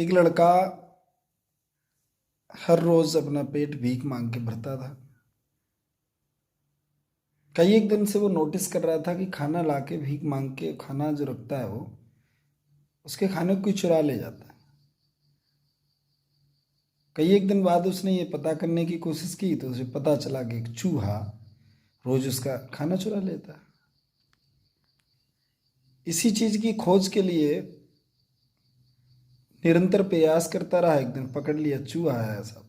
एक लड़का हर रोज अपना पेट भीख मांग के भरता था। कई एक दिन से वो नोटिस कर रहा था कि खाना लाके भीख मांग के खाना जो रखता है वो उसके खाने को कोई चुरा ले जाता है। कई एक दिन बाद उसने ये पता करने की कोशिश की तो उसे पता चला कि एक चूहा रोज उसका खाना चुरा लेता है। इसी चीज की खोज के लिए निरंतर प्रयास करता रहा। एक दिन पकड़ लिया चूहा है सब।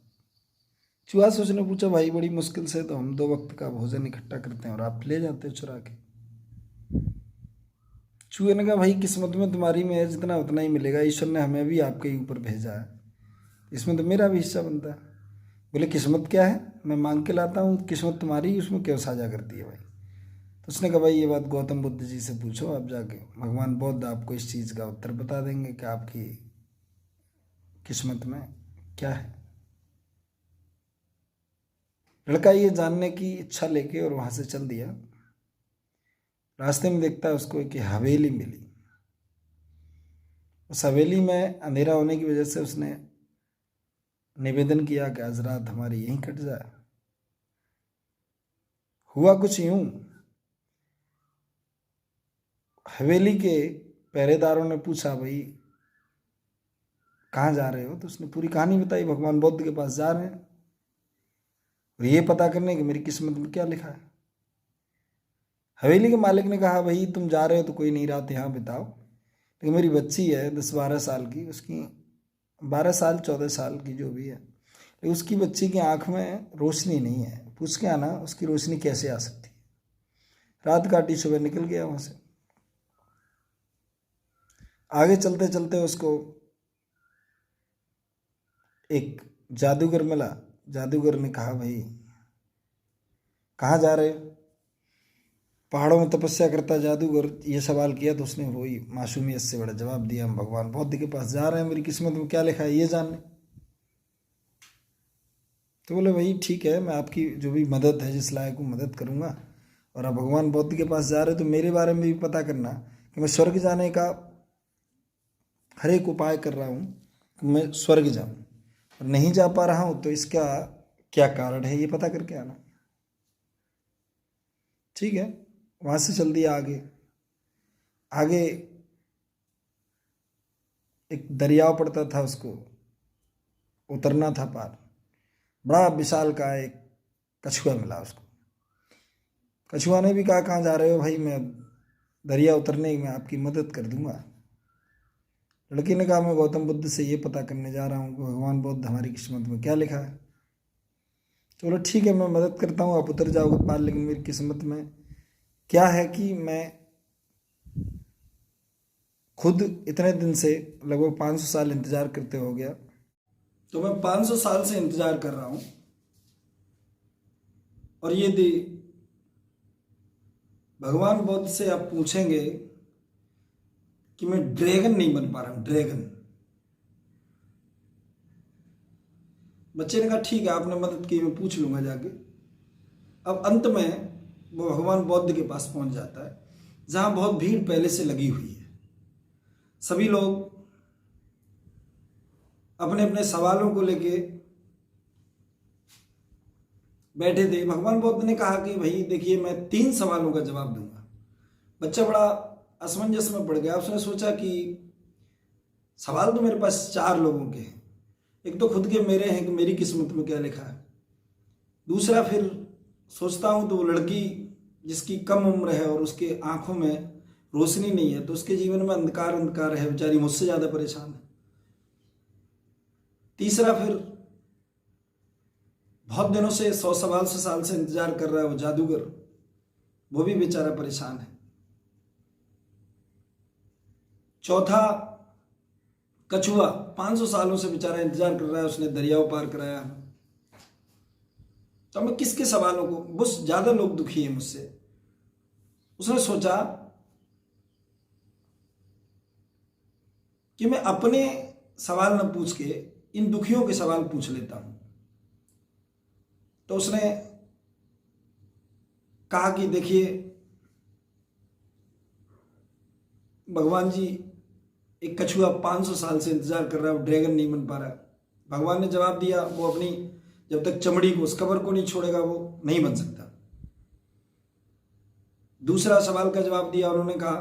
चूहा से उसने पूछा, भाई बड़ी मुश्किल से तो हम 2 वक्त का भोजन इकट्ठा करते हैं और आप ले जाते हो चुरा के। चूहे ने कहा, भाई किस्मत में तुम्हारी में है, जितना उतना ही मिलेगा। ईश्वर ने हमें भी आपके ही ऊपर भेजा है, इसमें तो मेरा भी हिस्सा बनता है। बोले, किस्मत क्या है? मैं मांग के लाता हूँ, किस्मत तुम्हारी उसमें क्यों साझा करती है भाई? तो उसने कहा, भाई ये बात गौतम बुद्ध जी से पूछो, आप जाके भगवान बुद्ध आपको इस चीज़ का उत्तर बता देंगे कि आपकी किस्मत में क्या है। लड़का ये जानने की इच्छा लेके और वहाँ से चल दिया। रास्ते में देखता है उसको एक हवेली मिली। उस हवेली में अंधेरा होने की वजह से उसने निवेदन किया कि आज रात हमारी यहीं कट जाए। हुआ कुछ यूं, हवेली के पहरेदारों ने पूछा, भाई कहाँ जा रहे हो? तो उसने पूरी कहानी बताई, भगवान बुद्ध के पास जा रहे हैं और ये पता करने कि मेरी किस्मत में क्या लिखा है। हवेली के मालिक ने कहा, भाई तुम जा रहे हो तो कोई नहीं, रात यहाँ बिताओ, लेकिन मेरी बच्ची है 10-12 साल की, उसकी 12 साल 14 साल की जो भी है, लेकिन उसकी बच्ची की आंख में रोशनी नहीं है। पूछ के आना उसकी रोशनी कैसे आ सकती है। रात काटी, सुबह निकल गया वहाँ से। आगे चलते चलते उसको एक जादूगर मिला। जादूगर ने कहा, भाई कहाँ जा रहे हो? पहाड़ों में तपस्या करता जादूगर ये सवाल किया तो उसने वही मासूमियत से बड़ा जवाब दिया, हम भगवान बुद्ध के पास जा रहे हैं, मेरी किस्मत में क्या लिखा है ये जानने। तो बोले, भाई ठीक है, मैं आपकी जो भी मदद है, जिस लायक हूँ मदद करूँगा, और आप भगवान बुद्ध के पास जा रहे हो तो मेरे बारे में भी पता करना कि मैं स्वर्ग जाने का हर एक उपाय कर रहा हूँ कि मैं स्वर्ग जाऊँ, और नहीं जा पा रहा हूँ तो इसका क्या कारण है ये पता करके आना। ठीक है, वहाँ से चल दिया आगे। आगे एक दरियाव पड़ता था, उसको उतरना था पार। बड़ा विशाल का एक कछुआ मिला उसको। कछुआ ने भी कहा, कहाँ जा रहे हो? भाई मैं दरिया उतरने में आपकी मदद कर दूंगा। लड़की ने कहा, मैं गौतम बुद्ध से ये पता करने जा रहा हूँ कि भगवान बुद्ध हमारी किस्मत में क्या लिखा है। तो बोला, ठीक है मैं मदद करता हूँ, आप उतर जाओगे पार, लेकिन मेरी किस्मत में क्या है कि मैं खुद इतने दिन से लगभग 500 साल इंतजार करते हो गया, तो मैं 500 साल से इंतजार कर रहा हूँ, और ये भगवान बुद्ध से आप पूछेंगे कि मैं ड्रैगन नहीं बन पा रहा हूँ, ड्रैगन। बच्चे ने कहा, ठीक है आपने मदद की, मैं पूछ लूंगा जाके। अब अंत में वो भगवान बुद्ध के पास पहुंच जाता है, जहां बहुत भीड़ पहले से लगी हुई है। सभी लोग अपने अपने सवालों को लेके बैठे थे। भगवान बुद्ध ने कहा कि भाई देखिए, मैं 3 सवालों का जवाब दूंगा। बच्चा बड़ा असमंजस में पड़ गया। उसने सोचा कि सवाल तो मेरे पास 4 लोगों के हैं, एक तो खुद के मेरे हैं कि मेरी किस्मत में क्या लिखा है, दूसरा फिर सोचता हूं तो वो लड़की जिसकी कम उम्र है और उसके आंखों में रोशनी नहीं है, तो उसके जीवन में अंधकार अंधकार है, बेचारी मुझसे ज्यादा परेशान है। तीसरा फिर बहुत दिनों से 100 साल से इंतजार कर रहा है वो जादूगर, वो भी बेचारा परेशान है। चौथा कछुआ 500 सालों से बेचारा इंतजार कर रहा है, उसने दरियाओं पार कराया। तो मैं किसके सवालों को, बस ज्यादा लोग दुखी हैं मुझसे। उसने सोचा कि मैं अपने सवाल न पूछ के इन दुखियों के सवाल पूछ लेता हूं। तो उसने कहा कि देखिए भगवान जी, एक कछुआ 500 साल से इंतजार कर रहा है, वो ड्रैगन नहीं बन पा रहा। भगवान ने जवाब दिया, वो अपनी जब तक चमड़ी को, उस कबर को नहीं छोड़ेगा वो नहीं बन सकता। दूसरा सवाल का जवाब दिया, उन्होंने कहा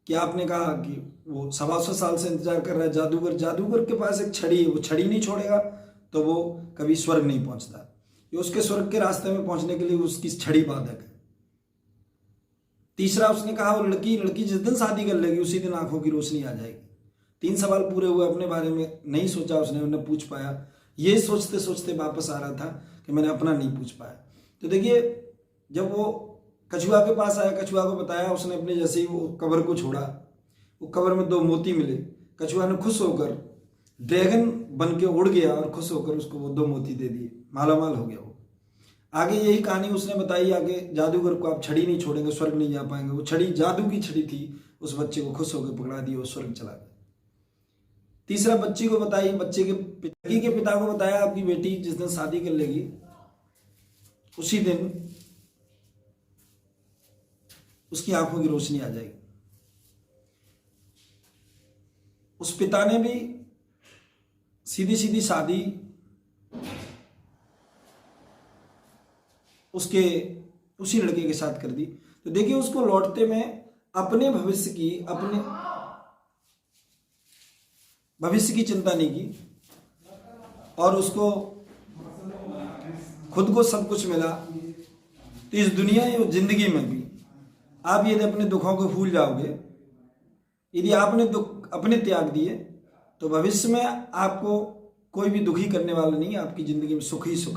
कि आपने कहा कि वो 125 साल से इंतजार कर रहा है जादूगर, जादूगर के पास एक छड़ी है, वो छड़ी नहीं छोड़ेगा तो वो कभी स्वर्ग नहीं पहुंचता। ये उसके स्वर्ग के रास्ते में पहुंचने के लिए उसकी छड़ी बाधक है। तीसरा उसने कहा, वो लड़की जिस दिन शादी कर लेगी उसी दिन आंखों की रोशनी आ जाएगी। 3 सवाल पूरे हुए, अपने बारे में नहीं सोचा उसने, उन्हें पूछ पाया। ये सोचते सोचते वापस आ रहा था कि मैंने अपना नहीं पूछ पाया। तो देखिए, जब वो कछुआ के पास आया, कछुआ को बताया, उसने अपने जैसे ही वो कबर को छोड़ा, वो कबर में 2 मोती मिले। कछुआ ने खुश होकर ड्रैगन बन के उड़ गया और खुश होकर उसको वो 2 मोती दे दिए, मालामाल हो गया वो। आगे यही कहानी उसने बताई, आगे जादूगर को आप छड़ी नहीं छोड़ेंगे स्वर्ग नहीं जा पाएंगे। वो छड़ी जादू की छड़ी थी, उस बच्चे को खुश होकर पकड़ा दिया, वो स्वर्ग चला गया। तीसरा बच्ची को बताई, बच्चे के पिता को बताया, आपकी बेटी जिस दिन शादी कर लेगी उसी दिन उसकी आंखों की रोशनी आ जाएगी। उस पिता ने भी सीधी सीधी शादी उसके उसी लड़के के साथ कर दी। तो देखिए, उसको लौटते में अपने भविष्य की चिंता नहीं की, और उसको खुद को सब कुछ मिला। तो इस दुनिया या जिंदगी में भी आप यदि अपने दुखों को भूल जाओगे, यदि आपने दुख अपने त्याग दिए, तो भविष्य में आपको कोई भी दुखी करने वाला नहीं, आपकी जिंदगी में सुख ही सुख है।